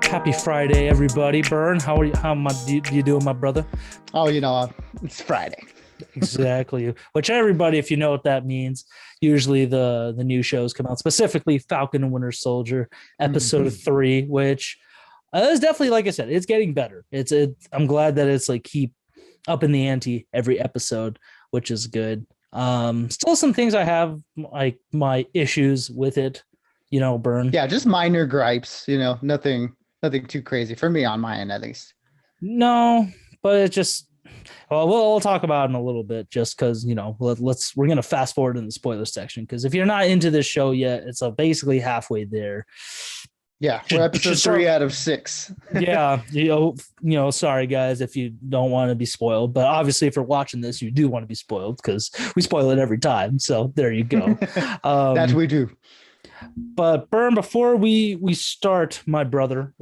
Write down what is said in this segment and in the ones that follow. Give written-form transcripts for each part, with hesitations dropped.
Happy Friday, everybody. Burn, how are you? You doing, my brother? Oh, it's Friday. Exactly. Which everybody, if you know what that means, usually the new shows come out. Specifically, Falcon and Winter Soldier, episode Mhm. 3, which is definitely, like I said, it's getting better. I'm glad that it's like keep up in the ante every episode, which is good. Still some things I have like my issues with it. Burn. Yeah, just minor gripes, nothing too crazy for me on my end at least. No, but it just we'll talk about it in a little bit just because we're gonna fast forward in the spoiler section because if you're not into this show yet, it's basically halfway there. Yeah, we're episode 3 out of 6. Yeah, sorry guys if you don't want to be spoiled, but obviously if you're watching this, you do want to be spoiled because we spoil it every time. So there you go. That we do. But Burn, before we start, my brother,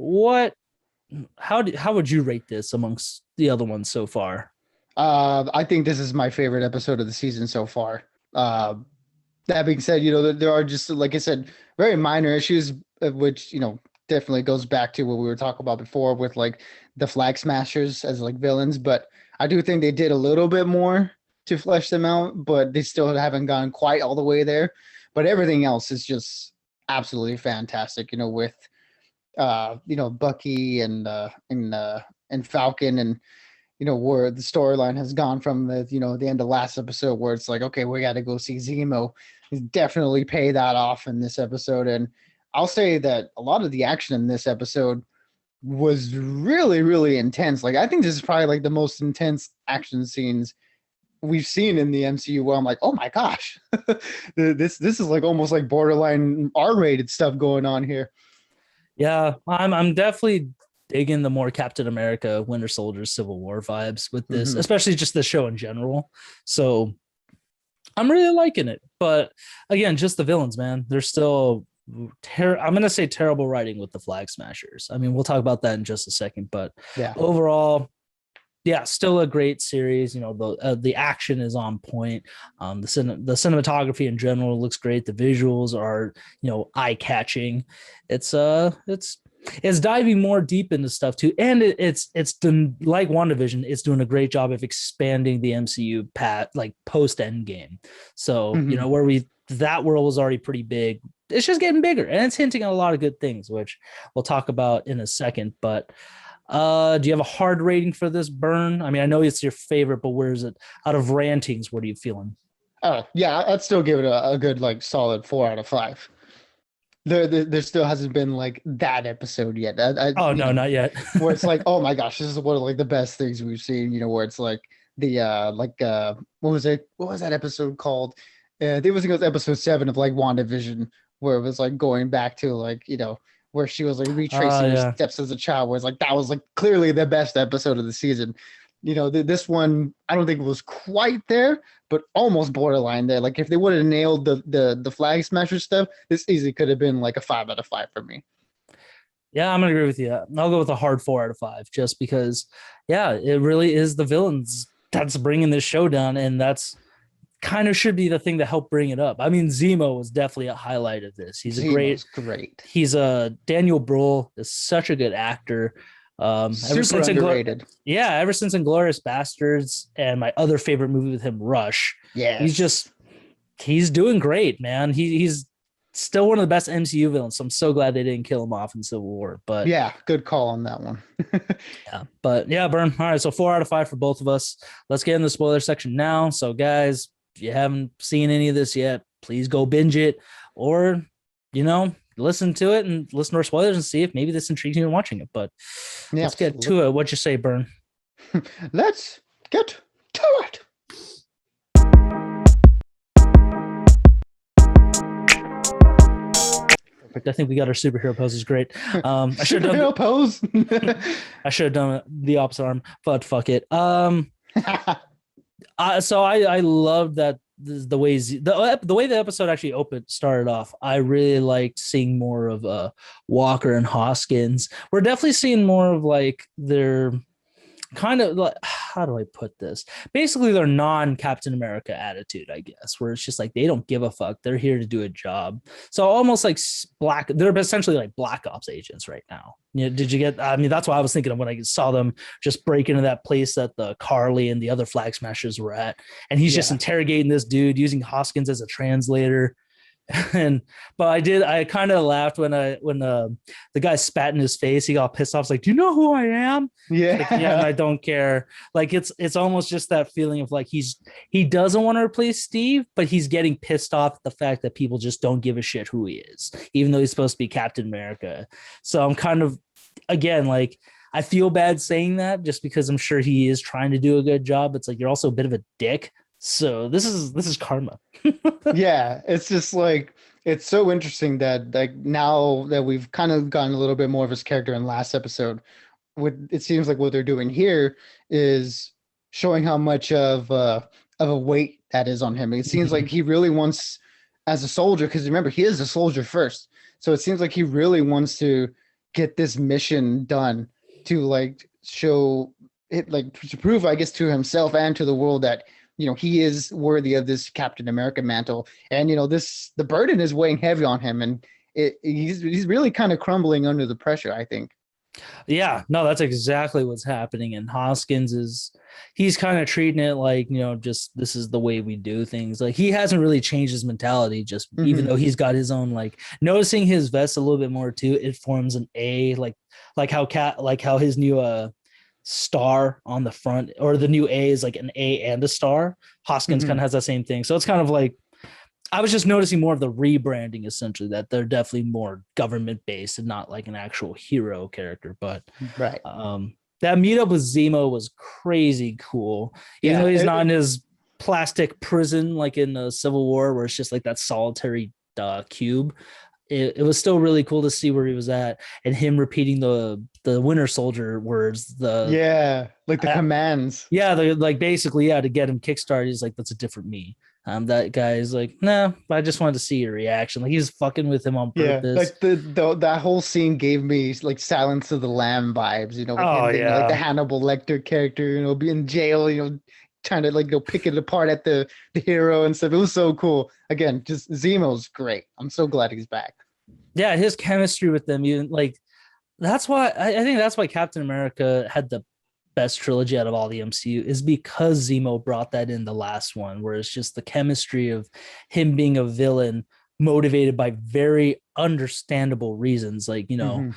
how would you rate this amongst the other ones so far? I think this is my favorite episode of the season so far. That being said, there are just, like I said, very minor issues, which, definitely goes back to what we were talking about before with like the Flag Smashers as like villains. But I do think they did a little bit more to flesh them out, but they still haven't gone quite all the way there. But everything else is just absolutely fantastic, with Bucky and Falcon, and where the storyline has gone from the end of last episode where it's like, okay, we got to go see Zemo. He's definitely pay that off in this episode. And I'll say that a lot of the action in this episode was really, really intense. Like, I think this is probably like the most intense action scenes we've seen in the MCU where I'm like, oh my gosh, this is like almost like borderline R-rated stuff going on here. Yeah, I'm definitely digging the more Captain America, Winter Soldier, Civil War vibes with this, especially just the show in general. So I'm really liking it. But again, just the villains, man. They're still I'm gonna say terrible writing with the Flag Smashers. I mean, we'll talk about that in just a second, but yeah, overall, yeah, still a great series. The action is on point. The cinematography in general looks great. The visuals are eye catching. It's diving more deep into stuff too, and it's done like WandaVision. It's doing a great job of expanding the MCU like post Endgame. So where that world was already pretty big. It's just getting bigger, and it's hinting at a lot of good things, which we'll talk about in a second. But do you have a hard rating for this, Burn? I mean, I know it's your favorite, but where is it out of rantings? What are you feeling? Oh yeah, I'd still give it a good like solid 4 out of 5. There still hasn't been like that episode yet. No, not yet. Where it's like, oh my gosh, this is one of like the best things we've seen. Where it's like what was it? What was that episode called? I think it was episode 7 of like WandaVision, where it was like going back to like where she was like retracing her steps as a child. Where it's like that was like clearly the best episode of the season. This one I don't think it was quite there, but almost borderline there. Like if they would have nailed the Flag Smasher stuff, this easily could have been like a 5 out of 5 for me. Yeah, I'm gonna agree with you. I'll go with a hard 4 out of 5, just because, yeah, it really is the villains that's bringing this show down, and that's kind of should be the thing to help bring it up. I mean, Zemo was definitely a highlight of this. He's great. He's a Daniel Bruhl is such a good actor. Super underrated. Ever since Inglourious Bastards and my other favorite movie with him, Rush. Yeah, he's doing great, man. He's still one of the best MCU villains. So I'm so glad they didn't kill him off in Civil War. But yeah, good call on that one. Burn. All right, so 4 out of 5 for both of us. Let's get in the spoiler section now. So guys, if you haven't seen any of this yet, please go binge it, or listen to it and listen to our spoilers and see if maybe this intrigues you in watching it. But let's get to it. What'd you say, Burn? Let's get to it. Perfect. I think we got our superhero poses great. I should have done pose. I should have done the opposite arm, but fuck it. So I love that the way the episode actually started off. I really liked seeing more of Walker and Hoskins. We're definitely seeing more of like their kind of like, how do I put this? Basically, their non-Captain America attitude, I guess, where it's just like they don't give a fuck. They're here to do a job. So almost like they're essentially like Black Ops agents right now. Did you get? I mean, that's what I was thinking of when I saw them just break into that place that the Carly and the other Flag Smashers were at, and he's just interrogating this dude using Hoskins as a translator. But I kind of laughed when the guy spat in his face. He got pissed off. He's like, do you know who I am? Yeah. Like, yeah, I don't care. Like it's almost just that feeling of like he doesn't want to replace Steve, but he's getting pissed off at the fact that people just don't give a shit who he is, even though he's supposed to be Captain America. So I'm kind of, again, like, I feel bad saying that just because I'm sure he is trying to do a good job. It's like you're also a bit of a dick. So this is karma. Yeah, it's just like, it's so interesting that like now that we've kind of gotten a little bit more of his character in last episode, what it seems like what they're doing here is showing how much of a weight that is on him. It seems like he really wants, as a soldier, because remember, he is a soldier first. So it seems like he really wants to get this mission done to like show it, like to prove, I guess, to himself and to the world that, you know, he is worthy of this Captain America mantle. And, you know, the burden is weighing heavy on him, and he's really kind of crumbling under the pressure, I think. Yeah, no, that's exactly what's happening. And he's kind of treating it like, you know, just this is the way we do things. Like he hasn't really changed his mentality, just even though he's got his own, like, noticing his vest a little bit more too. It forms an A, like how his new star on the front, or the new A is like an A and a star. Hoskins kind of has that same thing. So it's kind of like, I was just noticing more of the rebranding, essentially, that they're definitely more government based and not like an actual hero character. But right, that meetup with Zemo was crazy cool. Even though he's not in his plastic prison like in the Civil War, where it's just like that solitary cube. It was still really cool to see where he was at, and him repeating the Winter Soldier words. Like the commands. Yeah, like basically, to get him kickstarted. He's like, that's a different me. That guy's like, nah, I just wanted to see your reaction. Like he's fucking with him on purpose. Like that whole scene gave me like Silence of the Lamb vibes, you know, with him being like the Hannibal Lecter character, you know, being in jail, you know, trying to like go pick it apart at the hero and stuff. It was so cool. Again, just Zemo's great. I'm so glad he's back. Yeah, his chemistry with them, even like, that's why I think that's why Captain America had the best trilogy out of all the MCU, is because Zemo brought that in the last one, where it's just the chemistry of him being a villain motivated by very understandable reasons. Like, you know,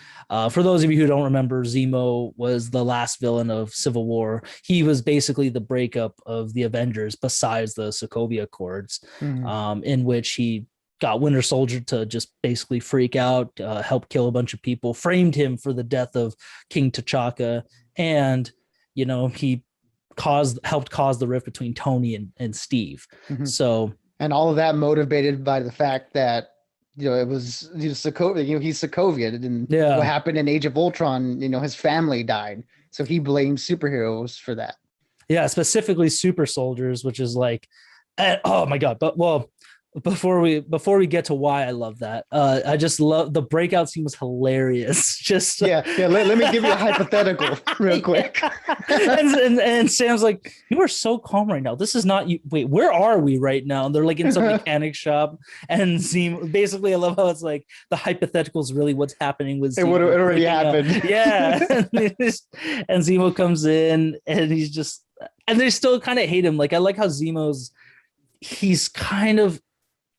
for those of you who don't remember, Zemo was the last villain of Civil War. He was basically the breakup of the Avengers, besides the Sokovia Accords, in which he got Winter Soldier to just basically freak out, help kill a bunch of people, framed him for the death of King T'Chaka, and, you know, he helped cause the rift between Tony and Steve. So, and all of that motivated by the fact that, you know, it was, you know, Sokovia, you know, he's Sokovian, and what happened in Age of Ultron, you know, his family died, so he blamed superheroes for that. Yeah, specifically super soldiers, which is like, oh my god. But well, before we get to why I love that, I just love the breakout scene. Was hilarious. Just let me give you a hypothetical real quick. and Sam's like, you are so calm right now. This is not you. Wait, where are we right now? And they're like in some mechanic shop, and Zemo, basically, I love how it's like the hypothetical is really what's happening with Zemo. It already happened. Yeah. And Zemo comes in, and he's just, and they still kind of hate him. Like, I like how he's kind of,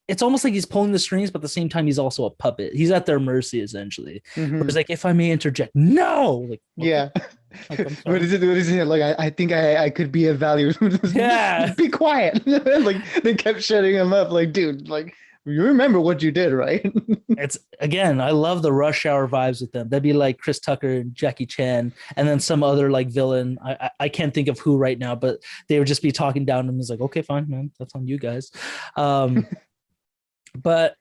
it's almost like he's pulling the strings, but at the same time, he's also a puppet. He's at their mercy, essentially. It's like, if I may interject, no. Like, yeah. Like, what is it? Like, I think I could be of value. Yeah. Be quiet. Like, they kept shutting him up. Like, dude, like, you remember what you did, right? It's, again, I love the Rush Hour vibes with them. That'd be like Chris Tucker and Jackie Chan, and then some other like villain. I can't think of who right now, but they would just be talking down to him. It's like, okay, fine, man, that's on you guys. But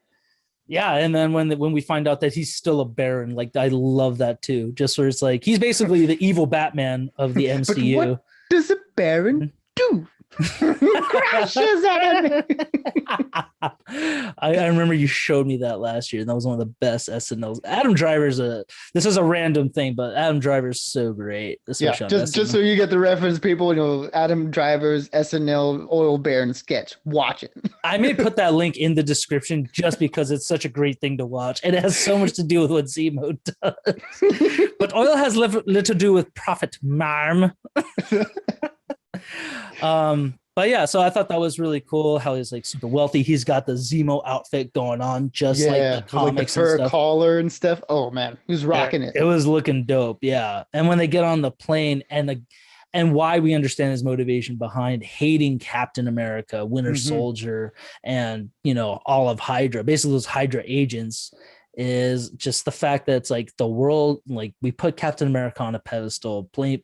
yeah, and then when we find out that he's still a Baron, like, I love that too. Just where it's like he's basically the evil Batman of the MCU. But what does a Baron do? Crashes at me. I remember you showed me that last year, and that was one of the best SNLs. Adam Driver's this is a random thing, but Adam Driver's so great. Yeah, just so you get the reference, people, Adam Driver's SNL Oil Baron sketch. Watch it. I may put that link in the description just because it's such a great thing to watch. It has so much to do with what Zemo does. But oil has little to do with profit, marm. But yeah, so I thought that was really cool how he's like super wealthy. He's got the Zemo outfit going on, just like the comics, like the fur and stuff. collar and stuff. Oh man, he was rocking it. It was looking dope, yeah. And when they get on the plane, and why we understand his motivation behind hating Captain America, Winter Soldier, and all of Hydra, basically those Hydra agents, is just the fact that it's like the world, like we put Captain America on a pedestal, playing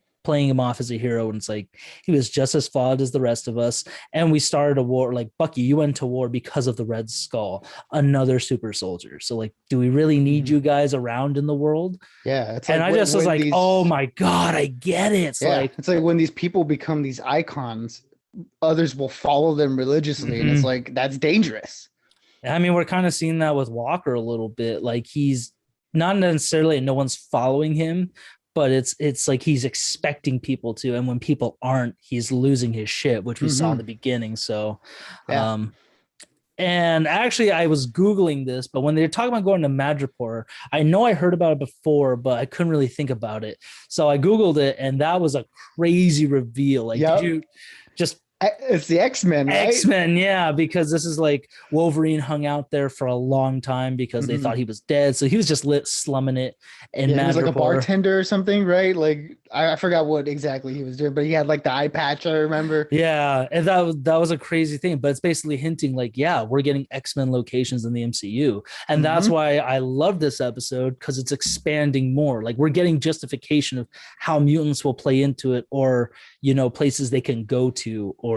him off as a hero, and it's like he was just as flawed as the rest of us, and we started a war. Like, Bucky, you went to war because of the Red Skull, another super soldier, so like, do we really need you guys around in the world? Yeah, it's and like I just was like, oh my god, I get it. It's like when these people become these icons, others will follow them religiously, and it's like, that's dangerous. I mean, we're kind of seeing that with Walker a little bit. Like, he's not necessarily, no one's following him, but it's like he's expecting people to, and when people aren't, he's losing his shit, which we saw in the beginning. So, and actually, I was Googling this, but when they're talking about going to Madripoor, I know I heard about it before, but I couldn't really think about it. So I Googled it, and that was a crazy reveal. Like, did you just... It's the X-Men, right? X-Men, yeah, because this is like Wolverine hung out there for a long time because they thought he was dead. So he was just slumming it. And he was like a bartender or something, right? Like, I forgot what exactly he was doing, but he had like the eye patch, I remember. Yeah, and that was a crazy thing. But it's basically hinting like, yeah, we're getting X-Men locations in the MCU. And that's why I love this episode, because it's expanding more. Like, we're getting justification of how mutants will play into it, or, places they can go to, or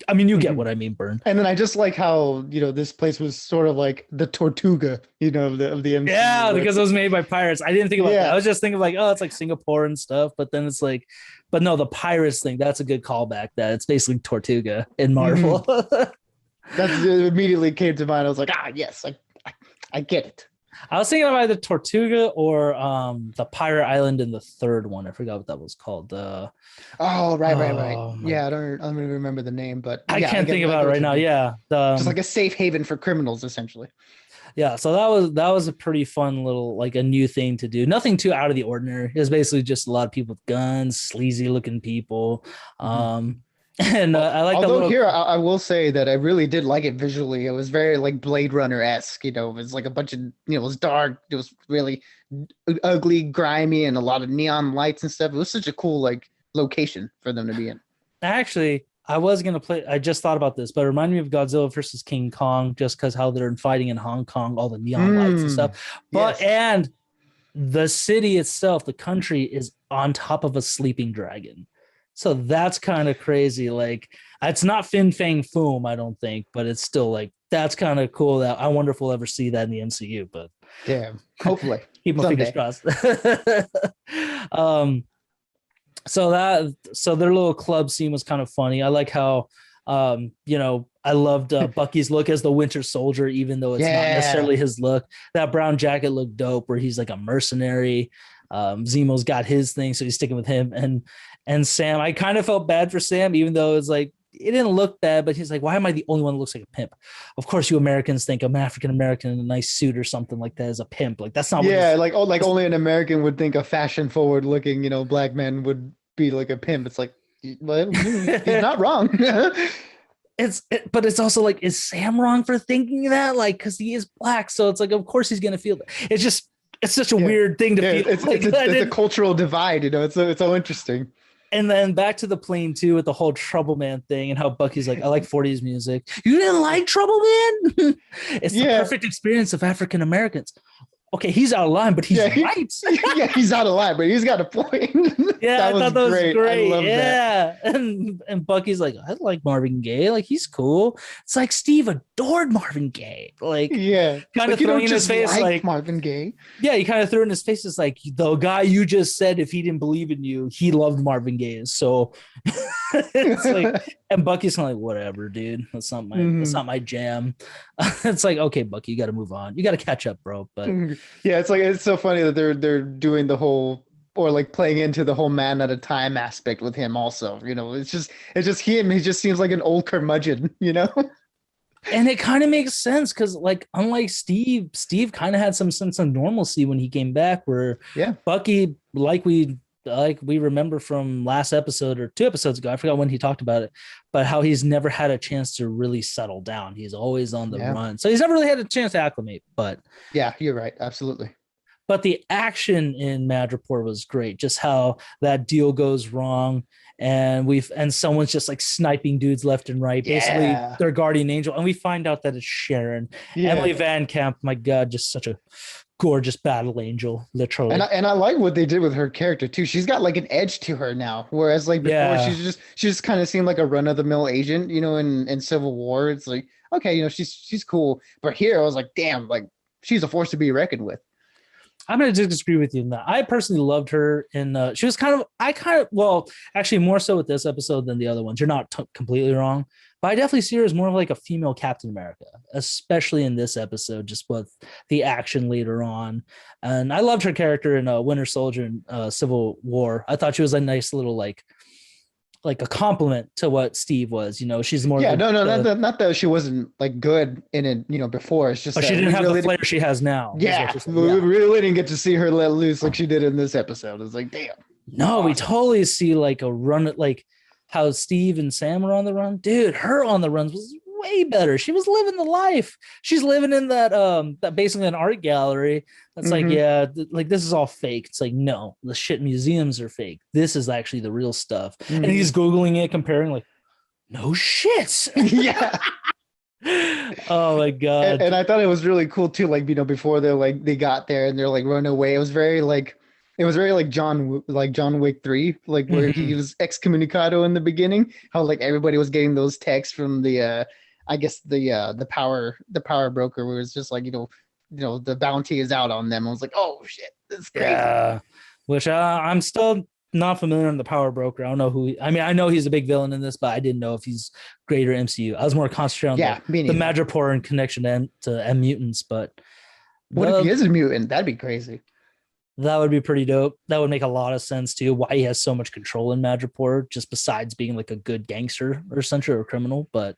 I mean, you get what I mean, Bern. And then I just like how, this place was sort of like the Tortuga, of the MCU. Yeah, because it was made by pirates. I didn't think about that. I was just thinking like, oh, it's like Singapore and stuff. But then it's like, but no, the pirates thing, that's a good callback. That it's basically Tortuga in Marvel. That's immediately came to mind. I was like, yes, I get it. I was thinking of either Tortuga or the Pirate Island in the third one. I forgot what that was called. Right. Yeah, I don't even remember the name, but I can't think about it right now. Yeah, just like a safe haven for criminals, essentially. Yeah, so that was a pretty fun little, like, a new thing to do. Nothing too out of the ordinary. It was basically just a lot of people with guns, sleazy looking people. And I like that little... Here, I will say that I really did like it visually. It was very like Blade Runner-esque, it was like a bunch of, it was dark, it was really ugly, grimy, and a lot of neon lights and stuff. It was such a cool like location for them to be in. Actually, I just thought about this, but it reminded me of Godzilla versus King Kong, just because how they're fighting in Hong Kong, all the neon lights and stuff. But and the city itself, the country, is on top of a sleeping dragon. So that's kind of crazy. Like, it's not Fin Fang Foom, I don't think, but it's still like, that's kind of cool. That I wonder if we'll ever see that in the MCU, but hopefully. Keep my fingers crossed. So their little club scene was kind of funny. I like how, I loved Bucky's look as the Winter Soldier, even though it's not necessarily his look. That brown jacket looked dope, where he's like a mercenary. Zemo's got his thing, so he's sticking with him. And Sam, I kind of felt bad for Sam, even though it's like, it didn't look bad, but he's like, why am I the only one that looks like a pimp? Of course, you Americans think an African American in a nice suit or something like that is a pimp. Like, that's not what only an American would think a fashion forward looking, black man would be like a pimp. It's like, well, he's not wrong. But it's also like, is Sam wrong for thinking that? Like, because he is black, so it's like, of course he's gonna feel that. It's such a weird thing to feel. It's a cultural divide, It's so interesting. And then back to the plane too, with the whole Trouble Man thing, and how Bucky's like, I like 40s music. You didn't like Trouble Man? It's the perfect experience of African Americans. okay, he's out of line, but he's right. Yeah, he's out of line, but he's got a point. Yeah, I thought that was great. I love that. And Bucky's like, I like Marvin Gaye. Like, he's cool. It's like Steve adored Marvin Gaye. Like, yeah, kind of throwing in his face, like Marvin Gaye. Yeah, he kind of threw in his face. It's like the guy you just said, if he didn't believe in you, he loved Marvin Gaye. So it's like, and Bucky's kind of like, whatever, dude. That's not my jam. It's like, okay, Bucky, you got to move on. You got to catch up, bro. But yeah, it's like, it's so funny that they're doing the whole, or like playing into the whole man at a time aspect with him also. You know, it's just him. He just seems like an old curmudgeon, you know? And it kind of makes sense because, like, unlike Steve kind of had some sense of normalcy when he came back, where Bucky, like we remember from last episode or 2 episodes ago, I forgot when he talked about it, but how he's never had a chance to really settle down. He's always on the run. So he's never really had a chance to acclimate. But yeah, you're right. Absolutely. But the action in Madripoor was great. Just how that deal goes wrong, and someone's just like sniping dudes left and right. Basically, their guardian angel, and we find out that it's Sharon. Emily Van Camp. My God, just such a gorgeous battle angel, literally. And I like what they did with her character too. She's got like an edge to her now, whereas like before she just kind of seemed like a run of the mill agent. You know, in Civil War, it's like, okay, you know, she's cool, but here I was like, damn, like she's a force to be reckoned with. I'm going to disagree with you in that. I personally loved her, and she was actually more so with this episode than the other ones. You're not completely wrong, but I definitely see her as more of like a female Captain America, especially in this episode, just with the action later on. And I loved her character in Winter Soldier and Civil War. I thought she was a nice little like a compliment to what Steve was. You know, she's more. Yeah, not that she wasn't like good in it, you know, before. It's just but she didn't have the flair she has now. Yeah, we really didn't get to see her let loose like she did in this episode. It's like, damn. No, we totally see like a run, like how Steve and Sam were on the run. Dude, her on the runs was way better. She was living the life. She's living in that basically an art gallery. That's like, like this is all fake. It's like, no, the shit museums are fake. This is actually the real stuff. And he's Googling it, comparing, like, no shit. Yeah. Oh my God. And I thought it was really cool too. Like, you know, before they got there and they're like running away, it was very like John Wick 3, like where he was excommunicado in the beginning, how like everybody was getting those texts from the I guess the power broker, where it's just like, you know, the bounty is out on them. I was like, oh shit, this is crazy. Yeah, which I'm still not familiar on the power broker. I don't know who. I mean, I know he's a big villain in this, but I didn't know if he's greater MCU. I was more concentrated on the Madripoor and connection to M mutants. But what if he is a mutant? That'd be crazy. That would be pretty dope. That would make a lot of sense too. Why he has so much control in Madripoor, just besides being like a good gangster or essentially, or criminal. But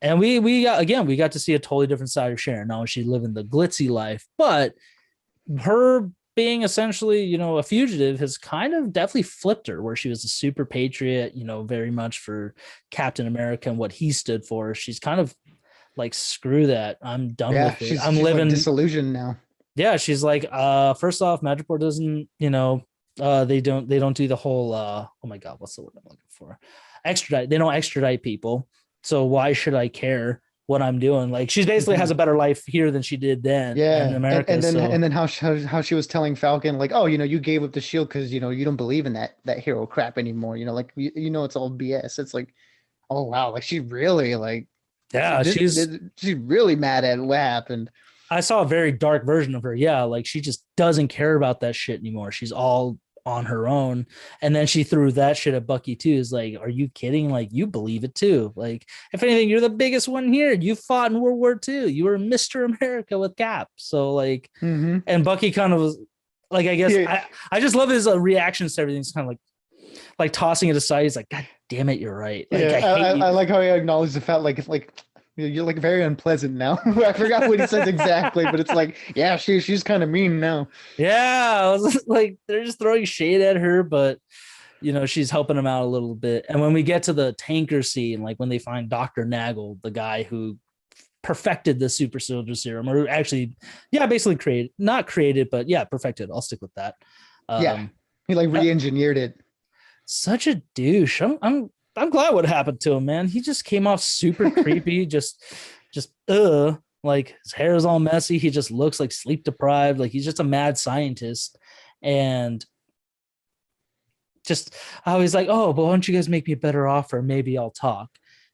and we got to see a totally different side of Sharon. Now she's living the glitzy life, but her being essentially, you know, a fugitive has kind of definitely flipped her, where she was a super patriot, you know, very much for Captain America and what he stood for. She's kind of like, screw that. I'm done with it. I'm living like disillusioned now. Yeah, she's like, first off, Madripoor doesn't, you know, they don't do the whole oh my God, what's the word I'm looking for? Extradite. They don't extradite people. So why should I care what I'm doing? Like, she basically has a better life here than she did then in America. And then how she was telling Falcon, like, oh, you know, you gave up the shield because, you know, you don't believe in that hero crap anymore. You know, like, you know, it's all BS. It's like, oh wow, like she really like, she's really mad at what happened. I saw a very dark version of her. Yeah, like she just doesn't care about that shit anymore. She's all on her own. And then she threw that shit at Bucky too. Is like, are you kidding? Like, you believe it too. Like, if anything, you're the biggest one here. You fought in World War II. You were Mr. America with Cap. So like, and Bucky kind of was like, I guess I just love his reactions to everything. It's kind of like tossing it aside. He's like, God damn it, you're right. Like, I like how he acknowledged the fact, like you're like very unpleasant now. I forgot what he says exactly, but it's like, yeah, she's kind of mean now. Yeah, I was like, they're just throwing shade at her, but you know, she's helping him out a little bit. And when we get to the tanker scene, like when they find Dr. Nagel, the guy who perfected the super soldier serum, or actually, basically perfected. I'll stick with that. He like re-engineered it. Such a douche. I'm glad what happened to him, man. He just came off super creepy, just Like his hair is all messy. He just looks like sleep deprived. Like he's just a mad scientist. And just always like, oh, but why don't you guys make me a better offer? Maybe I'll talk.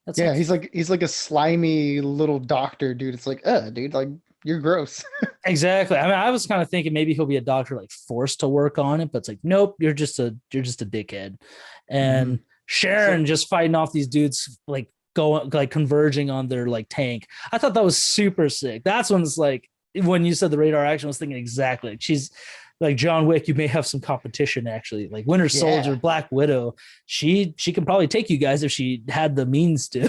That's Yeah, like, he's like a slimy little doctor, dude. It's like, dude, like you're gross. exactly. I mean, I was kind of thinking maybe he'll be a doctor like forced to work on it, but it's like, nope, you're just a dickhead. And Sharon just fighting off these dudes, like going like converging on their like tank. I thought that was super sick. That's when it's like when you said the radar action, I was thinking exactly. Like she's like John Wick, you may have some competition actually. Like Winter Soldier, Black Widow, she can probably take you guys if she had the means to.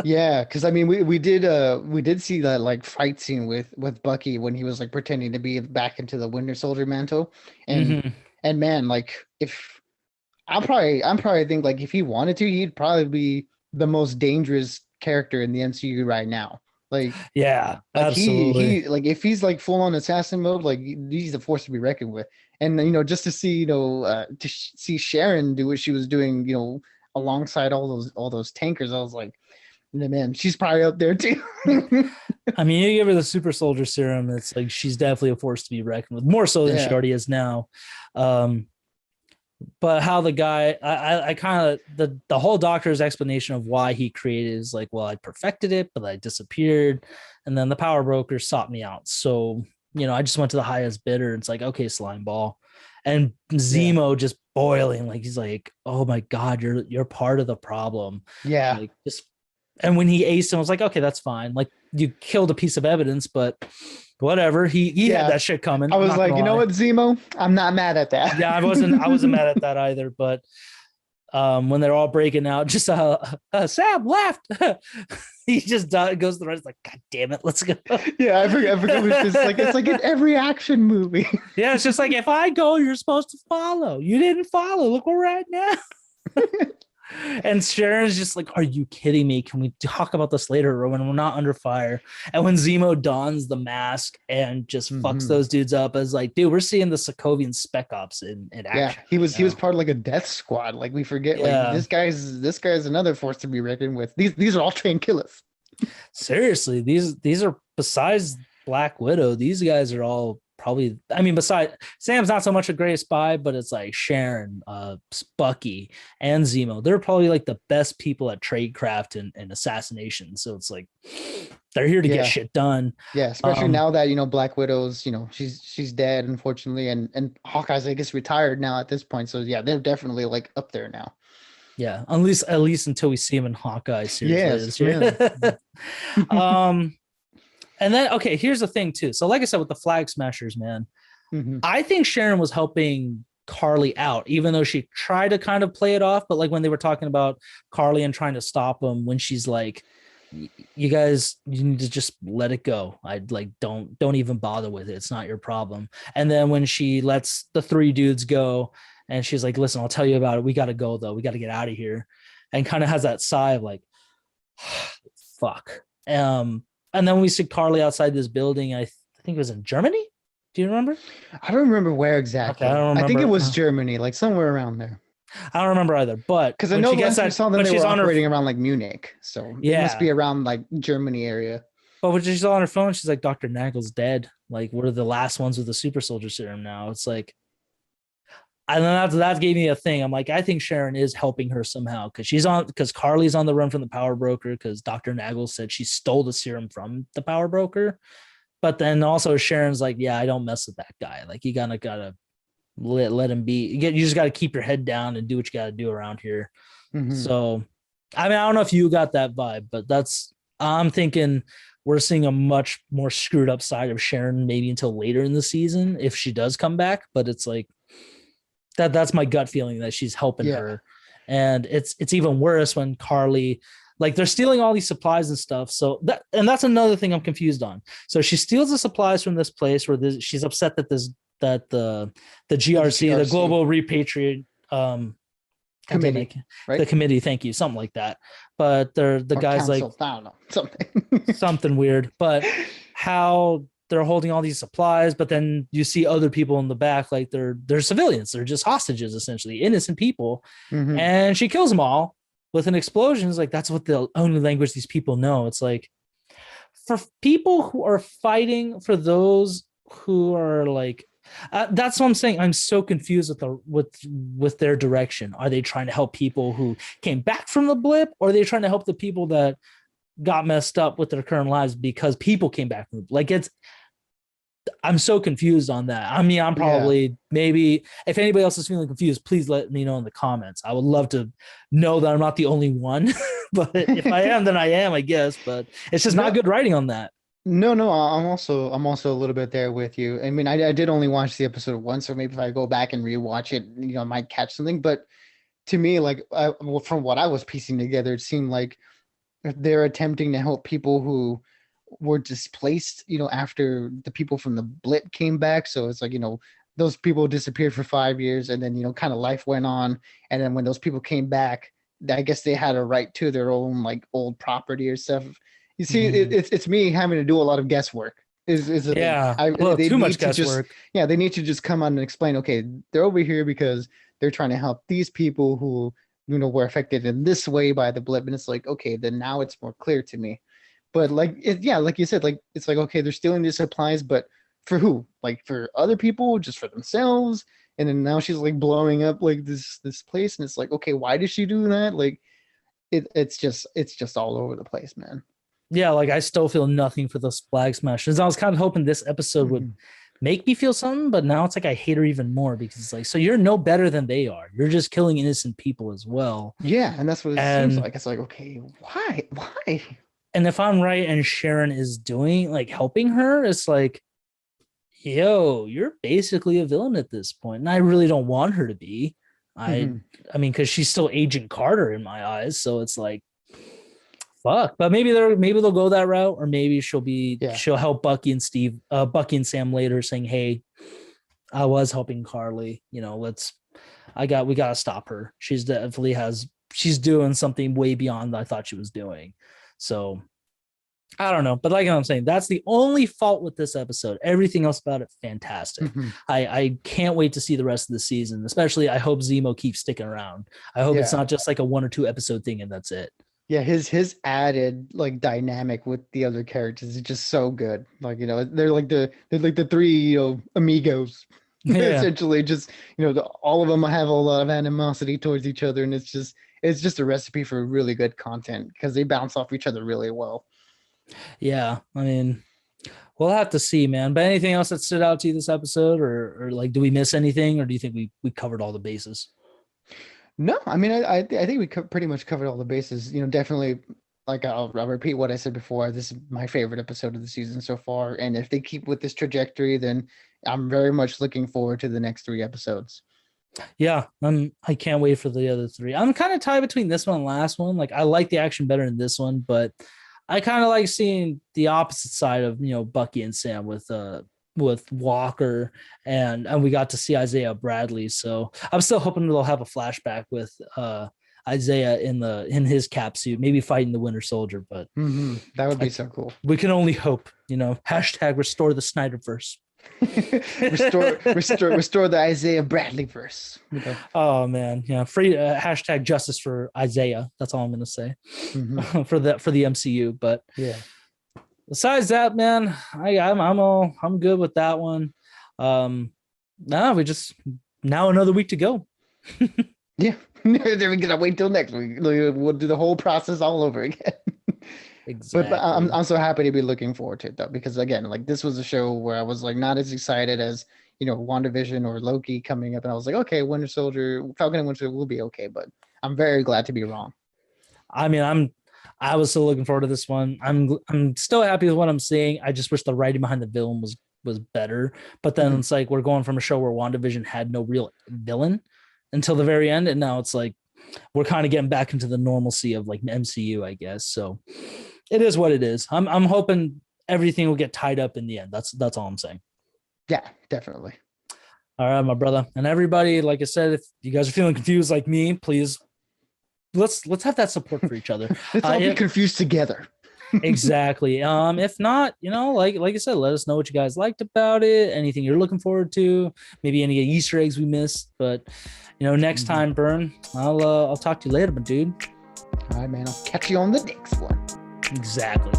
Yeah, because I mean, we did see that like fight scene with Bucky when he was like pretending to be back into the Winter Soldier mantle, and and man, like if I'm probably think like if he wanted to, he'd probably be the most dangerous character in the MCU right now. Like yeah, like absolutely. he like if he's like full on assassin mode, like he's a force to be reckoned with. And just to see see Sharon do what she was doing, alongside all those tankers, I was like, man, she's probably up there too. I mean, you give her the super soldier serum, it's like she's definitely a force to be reckoned with, more so than she already is now. But how the guy, I kind of the whole doctor's explanation of why he created is like, well, I perfected it, but I disappeared, and then the power broker sought me out. So I just went to the highest bidder. It's like, okay, slime ball, and Zemo just boiling, like he's like, oh my god, you're part of the problem. Yeah, like just. And when he aced him, I was like, okay, that's fine. Like you killed a piece of evidence, but whatever. He had that shit coming. I was like, you know what, Zemo? I'm not mad at that. Yeah, I wasn't mad at that either. But when they're all breaking out, just Sam left. He just goes to the right. It's like, God damn it, let's go. Yeah, I forget. It's like in every action movie. Yeah, it's just like if I go, you're supposed to follow. You didn't follow. Look where we're at now. And Sharon's just like, are you kidding me? Can we talk about this later when we're not under fire? And when Zemo dons the mask and just fucks those dudes up, as like, dude, we're seeing the Sokovian Spec Ops in action. Yeah, he was part of like a death squad. Like we forget, like this guy's another force to be reckoned with. These are all trained killers. Seriously, these are, besides Black Widow, these guys are all probably, I mean, besides Sam's not so much a great spy, but it's like Sharon, Bucky, and Zemo. They're probably like the best people at tradecraft and assassination. So it's like they're here to get shit done. Yeah, especially now that Black Widow's she's dead, unfortunately, and Hawkeye's I guess retired now at this point. So yeah, they're definitely like up there now. Yeah, at least until we see him in Hawkeye series. Yes. And then, okay, here's the thing too. So like I said, with the Flag Smashers, man, I think Sharon was helping Carly out, even though she tried to kind of play it off. But like when they were talking about Carly and trying to stop him, when she's like, you guys, you need to just let it go. I'd like, don't even bother with it. It's not your problem. And then when she lets the three dudes go and she's like, listen, I'll tell you about it. We got to go though. We got to get out of here. And kind of has that sigh of like, fuck. And then we see Carly outside this building. I think it was in Germany. Do you remember? I don't remember where exactly. Okay, I don't remember. I think it was Germany, like somewhere around there. I don't remember either, but because I know last we saw them, they were operating around like Munich, so it must be around like Germany area. But when she's on her phone, she's like, Dr. Nagel's dead. Like, we're the last ones with the super soldier serum now. It's like, and then that gave me a thing. I'm like, I think Sharon is helping her somehow because Carly's on the run from the power broker because Dr. Nagel said she stole the serum from the power broker. But then also Sharon's like, yeah, I don't mess with that guy. Like, you gotta let him be. You just gotta keep your head down and do what you gotta do around here. So, I mean, I don't know if you got that vibe, but I'm thinking we're seeing a much more screwed up side of Sharon maybe until later in the season if she does come back. But it's like, that's my gut feeling that she's helping her. And it's even worse when Carly, like they're stealing all these supplies and stuff. So that's another thing I'm confused on. So she steals the supplies from this place where she's upset that the GRC, the Global Repatriate Committee, right? The committee, thank you, something like that. But the guys council, like, I don't know, something weird. But how they're holding all these supplies, but then you see other people in the back, like they're civilians. They're just hostages, essentially innocent people. And she kills them all with an explosion. It's like, that's what the only language these people know. It's like, for people who are fighting for those who are like, that's what I'm saying. I'm so confused with their direction. Are they trying to help people who came back from the blip, or are they trying to help the people that got messed up with their current lives because people came back from the blip? Like, I'm so confused on that. I mean, I'm probably maybe if anybody else is feeling confused, please let me know in the comments. I would love to know that I'm not the only one. But if I am, then I am, I guess. But it's just not good writing on that. No, I'm also a little bit there with you. I mean, I did only watch the episode once, so maybe if I go back and rewatch it, I might catch something. But to me, like from what I was piecing together, it seemed like they're attempting to help people who were displaced, after the people from the blip came back. So it's like, those people disappeared for 5 years, and then, kind of life went on. And then when those people came back, I guess they had a right to their own like old property or stuff. You see, it's me having to do a lot of guesswork. Is too much guesswork. They need to just come on and explain. Okay, they're over here because they're trying to help these people who were affected in this way by the blip, and it's like, okay, then now it's more clear to me. But like you said, like it's like, okay, they're stealing these supplies, but for who? Like for other people, just for themselves? And then now she's like blowing up like this place, and it's like, okay, why did she do that? Like it's just all over the place, man. Yeah, like I still feel nothing for those flag smashers. I was kind of hoping this episode would make me feel something, but now it's like I hate her even more because it's like, so you're no better than they are. You're just killing innocent people as well. Yeah, and that's what it seems like. It's like, okay, why? And if I'm right and Sharon is doing like helping her, it's like, yo, you're basically a villain at this point. And I really don't want her to be. I mean, because she's still Agent Carter in my eyes. So it's like, fuck. But maybe they'll go that route, or maybe she'll help Bucky and Sam later, saying, hey, I was helping Carly. We gotta stop her. She's doing something way beyond what I thought she was doing. So I don't know. But like I'm saying, that's the only fault with this episode. Everything else about it, fantastic. I can't wait to see the rest of the season. Especially, I hope Zemo keeps sticking around. I hope it's not just like a 1 or 2 episode thing and that's it. Yeah, his added like dynamic with the other characters is just so good. Like, they're like the 3 amigos. Essentially, just all of them have a lot of animosity towards each other, and it's just a recipe for really good content because they bounce off each other really well. Yeah, I mean, we'll have to see, man. But anything else that stood out to you this episode, or like, do we miss anything, or do you think we covered all the bases? No, I mean, I think we pretty much covered all the bases. Definitely, like I'll repeat what I said before. This is my favorite episode of the season so far, and if they keep with this trajectory, then I'm very much looking forward to the next 3 episodes. Yeah, I can't wait for the other 3. I'm kind of tied between this one and last one. Like, I like the action better in this one, but I kind of like seeing the opposite side of Bucky and Sam with Walker, and we got to see Isaiah Bradley. So I'm still hoping they'll have a flashback with Isaiah in his cap suit, maybe fighting the Winter Soldier. But that would be so cool. We can only hope. Hashtag restore the Snyderverse. restore the Isaiah Bradley verse. Oh man, yeah. Free hashtag justice for Isaiah. That's all I'm gonna say for the MCU. But yeah. Besides that, man, I'm good with that one. We just now another week to go. Yeah, then we gotta wait till next week. We'll do the whole process all over again. Exactly. But I'm so happy to be looking forward to it though, because again, like this was a show where I was like not as excited as WandaVision or Loki coming up, and I was like, okay, Winter Soldier, Falcon and Winter will be okay, but I'm very glad to be wrong. I mean, I was still looking forward to this one. I'm still happy with what I'm seeing. I just wish the writing behind the villain was better. But then it's like we're going from a show where WandaVision had no real villain until the very end, and now it's like we're kind of getting back into the normalcy of like MCU, I guess. So it is what it is. I'm hoping everything will get tied up in the end. That's all I'm saying. Yeah, definitely. All right, my brother. And everybody, like I said, if you guys are feeling confused like me, please let's have that support for each other. Let's all be confused together. Exactly. If not, like I said, let us know what you guys liked about it, anything you're looking forward to, maybe any Easter eggs we missed. But next time, Burn, I'll talk to you later, my dude. All right, man. I'll catch you on the next one. Exactly.